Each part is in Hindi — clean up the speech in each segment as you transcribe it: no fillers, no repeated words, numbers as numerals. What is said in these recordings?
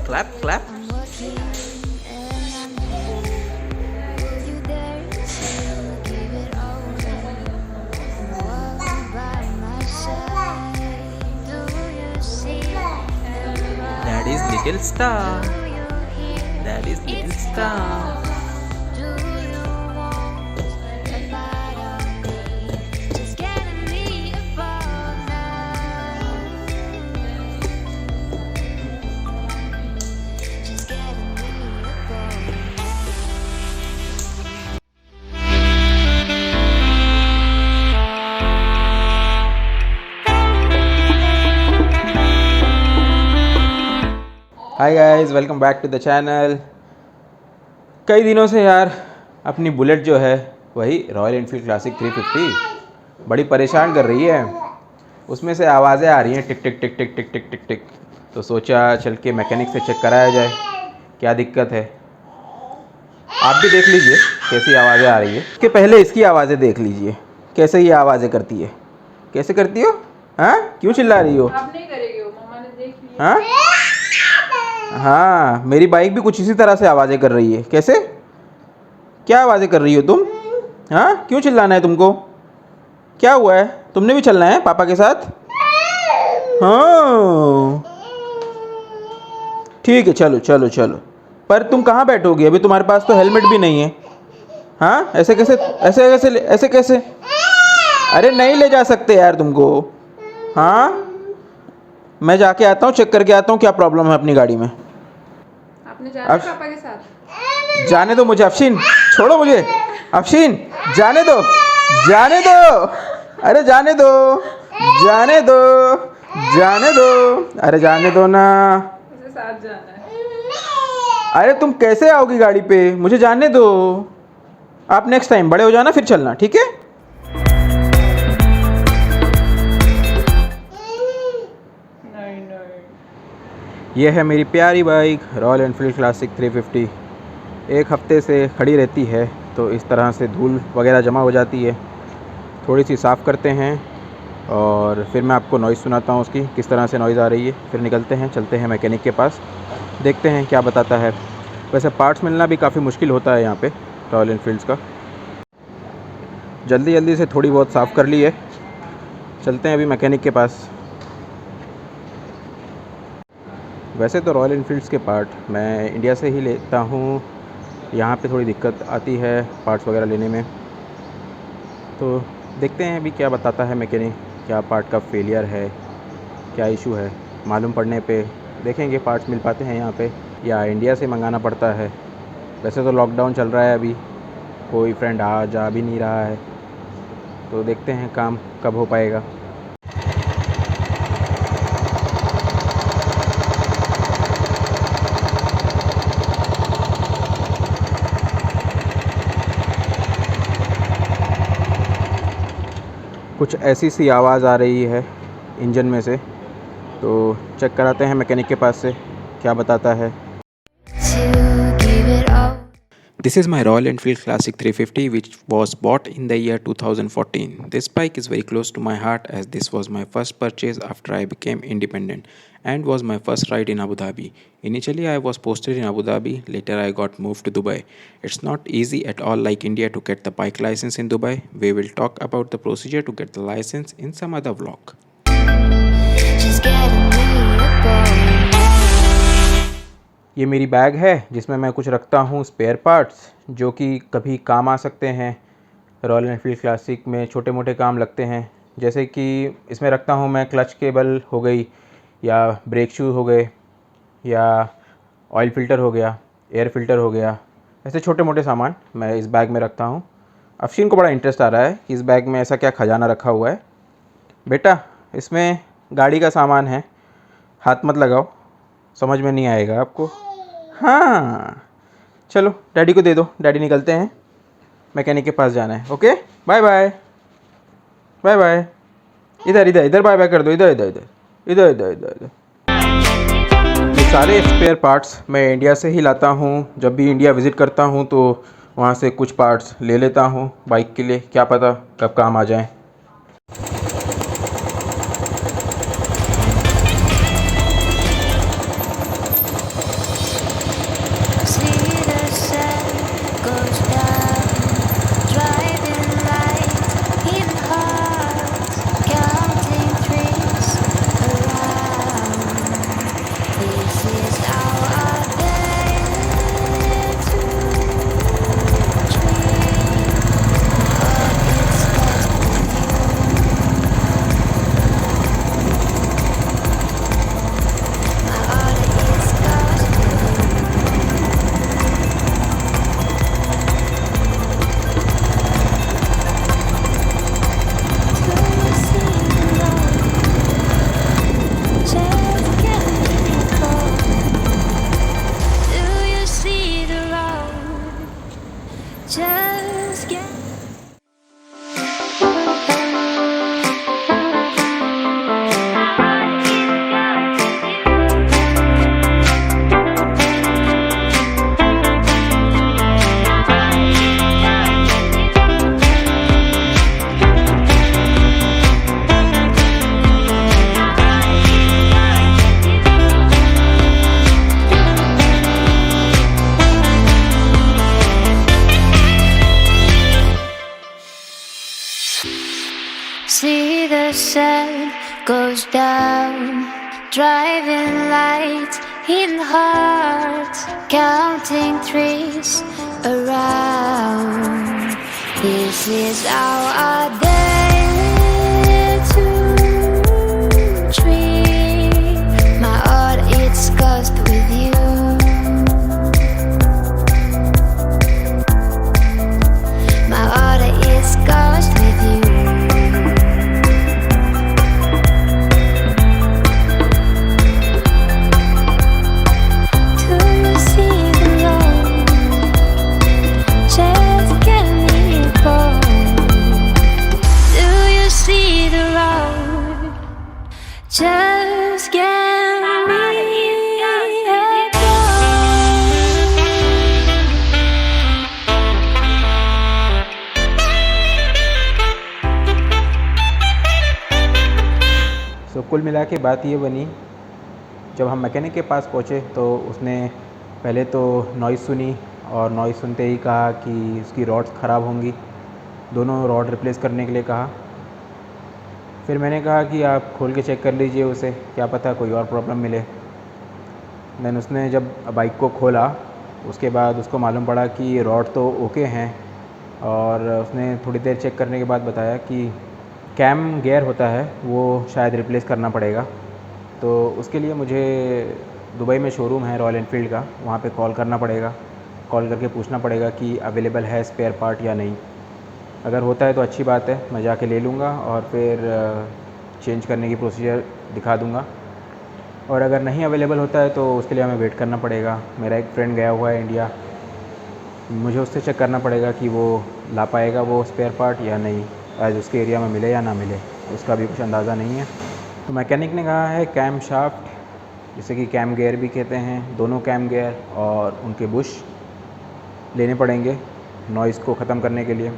Clap, clap. Daddy's little star. Daddy's little star. Hi guys, welcome back to the channel. कई दिनों से यार अपनी बुलेट जो है वही रॉयल एनफील्ड क्लासिक 350 बड़ी परेशान कर रही है। उसमें से आवाज़ें आ रही हैं टिक टिक टिक टिक टिक टिक टिक टिक। तो सोचा चल के मैकेनिक से चेक कराया जाए क्या दिक्कत है। आप भी देख लीजिए कैसी आवाज़ें आ रही है। इसके पहले इसकी आवाज़ें देख लीजिए कैसे ये आवाज़ें करती है। कैसे करती हो? हाँ, क्यों चिल्ला रही हो? आप नहीं करेंगे, मम्मा ने देख लिया। हाँ हाँ, मेरी बाइक भी कुछ इसी तरह से आवाज़ें कर रही है। कैसे? क्या आवाज़ें कर रही हो तुम? हाँ, क्यों चिल्लाना है तुमको? क्या हुआ है? तुमने भी चलना है पापा के साथ? हाँ ठीक है, चलो चलो चलो। पर तुम कहाँ बैठोगी? अभी तुम्हारे पास तो हेलमेट भी नहीं है। हाँ, ऐसे कैसे? ऐसे कैसे? ऐसे कैसे? अरे नहीं ले जा सकते यार तुमको। हाँ, मैं जाके आता हूँ, चेक करके आता हूँ क्या प्रॉब्लम है अपनी गाड़ी में। आपने जाना है पापा के साथ? जाने दो मुझे अफशीन, छोड़ो मुझे। अफशीन जाने दो, जाने दो। अरे जाने दो, जाने दो, जाने दो। अरे जाने दो ना। मुझे साथ जाना है। अरे तुम कैसे आओगी गाड़ी पे? मुझे जाने दो। आप नेक्स्ट टाइम बड़े हो जाना फिर चलना, ठीक है? यह है मेरी प्यारी बाइक रॉयल एनफील्ड क्लासिक 350। एक हफ्ते से खड़ी रहती है तो इस तरह से धूल वगैरह जमा हो जाती है। थोड़ी सी साफ़ करते हैं और फिर मैं आपको नॉइज़ सुनाता हूँ उसकी किस तरह से नॉइज़ आ रही है। फिर निकलते हैं, चलते हैं मैकेनिक के पास, देखते हैं क्या बताता है। वैसे पार्ट्स मिलना भी काफ़ी मुश्किल होता है यहाँ पे रॉयल एनफील्ड्स का। जल्दी जल्दी से थोड़ी बहुत साफ़ कर ली है, चलते हैं अभी मैकेनिक के पास। वैसे तो रॉयल एनफील्ड्स के पार्ट मैं इंडिया से ही लेता हूँ। यहाँ पे थोड़ी दिक्कत आती है पार्ट्स वगैरह लेने में, तो देखते हैं अभी क्या बताता है मैकेनिक। क्या पार्ट का फेलियर है, क्या इशू है, मालूम पड़ने पे देखेंगे पार्ट्स मिल पाते हैं यहाँ पे या इंडिया से मंगाना पड़ता है। वैसे तो लॉकडाउन चल रहा है अभी, कोई फ्रेंड आ जा भी नहीं रहा है, तो देखते हैं काम कब हो पाएगा। कुछ ऐसी सी आवाज़ आ रही है इंजन में से, तो चेक कराते हैं मैकेनिक के पास से क्या बताता है। This is my Royal Enfield Classic 350 which was bought in the year 2014. This bike is very close to my heart as this was my first purchase after I became independent and was my first ride in Abu Dhabi. Initially I was posted in Abu Dhabi, later I got moved to Dubai. It's not easy at all like India to get the bike license in Dubai. We will talk about the procedure to get the license in some other vlog. ये मेरी बैग है जिसमें मैं कुछ रखता हूँ स्पेयर पार्ट्स जो कि कभी काम आ सकते हैं। रॉयल एनफील्ड क्लासिक में छोटे मोटे काम लगते हैं, जैसे कि इसमें रखता हूँ मैं क्लच केबल हो गई या ब्रेक शू हो गए या ऑयल फ़िल्टर हो गया, एयर फ़िल्टर हो गया। ऐसे छोटे मोटे सामान मैं इस बैग में रखता हूँ। अफशीन को बड़ा इंटरेस्ट आ रहा है कि इस बैग में ऐसा क्या खजाना रखा हुआ है। बेटा इसमें गाड़ी का सामान है, हाथ मत लगाओ, समझ में नहीं आएगा आपको। हाँ चलो डैडी को दे दो, डैडी निकलते हैं, मैकेनिक के पास जाना है। Okay bye bye, bye bye. इधर इधर इधर बाय बाय कर दो, इधर इधर इधर इधर इधर इधर इधर। ये सारे स्पेयर पार्ट्स मैं इंडिया से ही लाता हूँ। जब भी इंडिया विज़िट करता हूँ तो वहाँ से कुछ पार्ट्स ले लेता हूँ बाइक के लिए, क्या पता कब काम आ जाए। see the sun goes down, driving lights in hearts, counting trees around. This is our day to dream. My heart it's cursed with you. My heart is cursed with you. Just get me सो कुल मिला के बात ये बनी, जब हम मैकेनिक के पास पहुँचे तो उसने पहले तो नॉइज़ सुनी और नॉइज़ सुनते ही कहा कि उसकी रॉड्स ख़राब होंगी, दोनों रॉड रिप्लेस करने के लिए कहा। फिर मैंने कहा कि आप खोल के चेक कर लीजिए उसे, क्या पता कोई और प्रॉब्लम मिले। देन उसने जब बाइक को खोला उसके बाद उसको मालूम पड़ा कि रॉड तो ओके हैं, और उसने थोड़ी देर चेक करने के बाद बताया कि कैम गियर होता है वो शायद रिप्लेस करना पड़ेगा। तो उसके लिए मुझे दुबई में शोरूम है रॉयल एनफील्ड का, वहाँ पे कॉल करना पड़ेगा, कॉल करके पूछना पड़ेगा कि अवेलेबल है स्पेयर पार्ट या नहीं। अगर होता है तो अच्छी बात है, मैं जाके ले लूँगा और फिर चेंज करने की प्रोसीजर दिखा दूँगा, और अगर नहीं अवेलेबल होता है तो उसके लिए हमें वेट करना पड़ेगा। मेरा एक फ्रेंड गया हुआ है इंडिया, मुझे उससे चेक करना पड़ेगा कि वो ला पाएगा वो स्पेयर पार्ट या नहीं, आज उसके एरिया में मिले या ना मिले, उसका भी कुछ अंदाज़ा नहीं है। तो मैकेनिक ने कहा है कैम शाफ्ट, जिसे कि कैम गियर भी कहते हैं, दोनों कैम गियर और उनके बुश लेने पड़ेंगे नॉइज़ को ख़त्म करने के लिए।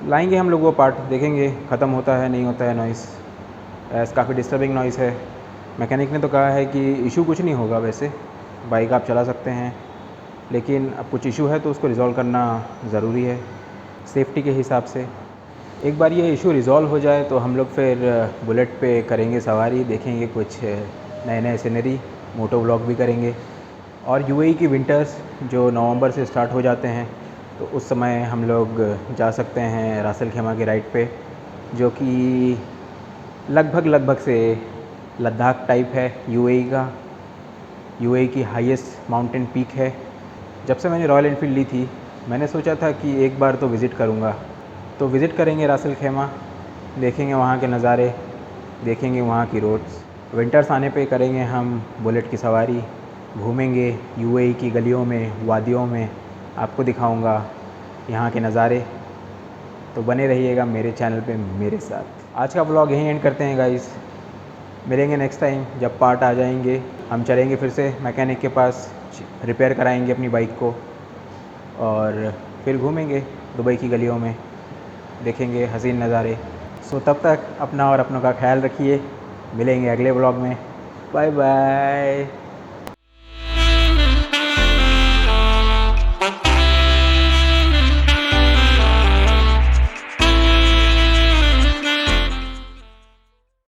लाएंगे हम लोग वो पार्ट, देखेंगे ख़त्म होता है नहीं होता है नॉइज़, काफ़ी डिस्टर्बिंग नॉइज़ है। मैकेनिक ने तो कहा है कि इशू कुछ नहीं होगा, वैसे बाइक आप चला सकते हैं, लेकिन अब कुछ इशू है तो उसको रिज़ॉल्व करना ज़रूरी है सेफ्टी के हिसाब से। एक बार ये इशू रिज़ॉल्व हो जाए तो हम लोग फिर बुलेट पे करेंगे सवारी, देखेंगे कुछ नए नए सीनरी, मोटो व्लॉग भी करेंगे। और यूएई की विंटर्स जो नवंबर से स्टार्ट हो जाते हैं तो उस समय हम लोग जा सकते हैं रासल खेमा के राइड पे, जो कि लगभग से लद्दाख टाइप है यूएई का। यूएई की हाईएस्ट माउंटेन पीक है। जब से मैंने रॉयल एनफील्ड ली थी मैंने सोचा था कि एक बार तो विज़िट करूँगा, तो विज़िट करेंगे रासल खेमा, देखेंगे वहाँ के नज़ारे, देखेंगे वहाँ की रोड्स। विंटर्स आने पे करेंगे हम बुलेट की सवारी, घूमेंगे यूएई की गलियों में, वादियों में, आपको दिखाऊंगा यहाँ के नज़ारे। तो बने रहिएगा मेरे चैनल पे मेरे साथ। आज का व्लॉग यहीं एंड करते हैं गाइस, मिलेंगे नेक्स्ट टाइम जब पार्ट आ जाएंगे। हम चलेंगे फिर से मैकेनिक के पास, रिपेयर कराएंगे अपनी बाइक को और फिर घूमेंगे दुबई की गलियों में, देखेंगे हसीन नज़ारे। सो तब तक अपना और अपनों का ख्याल रखिए, मिलेंगे अगले व्लॉग में। Bye bye.